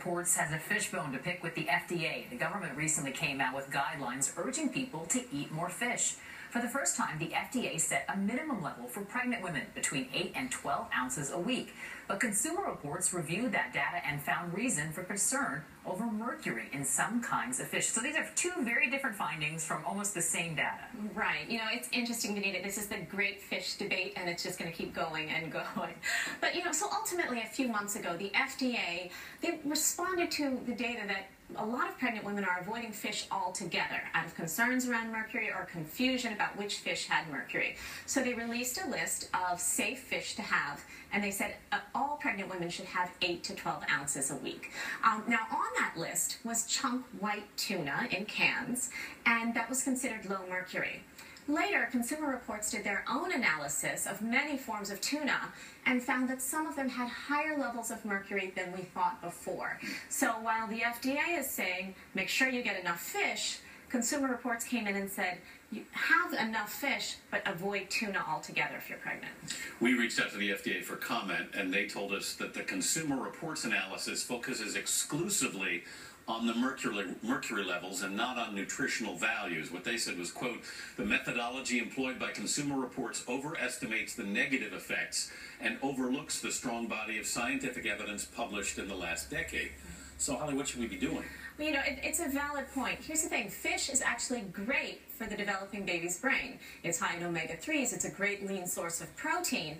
Reports has a fishbone to pick with the FDA. The government recently came out with guidelines urging people to eat more fish. For the first time, the FDA set a minimum level for pregnant women between 8 and 12 ounces a week. But Consumer Reports reviewed that data and found reason for concern over mercury in some kinds of fish. So these are two very different findings from almost the same data. Right. You know, it's interesting, Benita. This is the great fish debate, and it's just going to keep going and going. But, you know, so ultimately a few months ago, the FDA, they responded to the data that a lot of pregnant women are avoiding fish altogether out of concerns around mercury or confusion about which fish had mercury. So they released a list of safe fish to have, and they said all pregnant women should have 8 to 12 ounces a week. Now, on that list was chunk white tuna in cans, and that was considered low mercury. Later, Consumer Reports did their own analysis of many forms of tuna and found that some of them had higher levels of mercury than we thought before. So while the FDA is saying, make sure you get enough fish, Consumer Reports came in and said, you have enough fish, but avoid tuna altogether if you're pregnant. We reached out to the FDA for comment, and they told us that the Consumer Reports analysis focuses exclusively on the mercury levels and not on nutritional values. What they said was, quote, the methodology employed by Consumer Reports overestimates the negative effects and overlooks the strong body of scientific evidence published in the last decade. So, Holly, what should we be doing? Well, you know, it's a valid point. Here's the thing. Fish is actually great for the developing baby's brain. It's high in omega-3s. It's a great lean source of protein.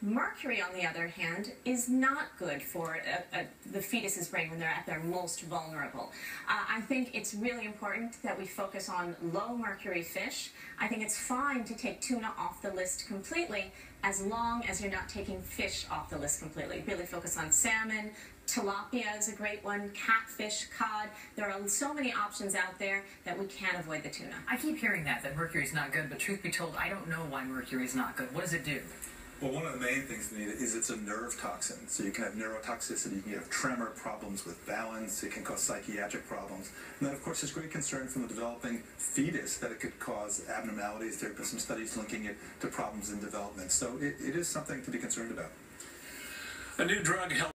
Mercury, on the other hand, is not good for the fetus's brain when they're at their most vulnerable. I think it's really important that we focus on low mercury fish. I think it's fine to take tuna off the list completely as long as you're not taking fish off the list completely. Really focus on salmon. Tilapia is a great one, catfish, cod. There are so many options out there that we can avoid the tuna. I keep hearing that mercury is not good, but truth be told, I don't know why mercury is not good. What does it do? Well, one of the main things, Benita, is it's a nerve toxin. So you can have neurotoxicity, you can have tremor, problems with balance, it can cause psychiatric problems. And then, of course, there's great concern from the developing fetus that it could cause abnormalities. There have been some studies linking it to problems in development. So it is something to be concerned about. A new drug helps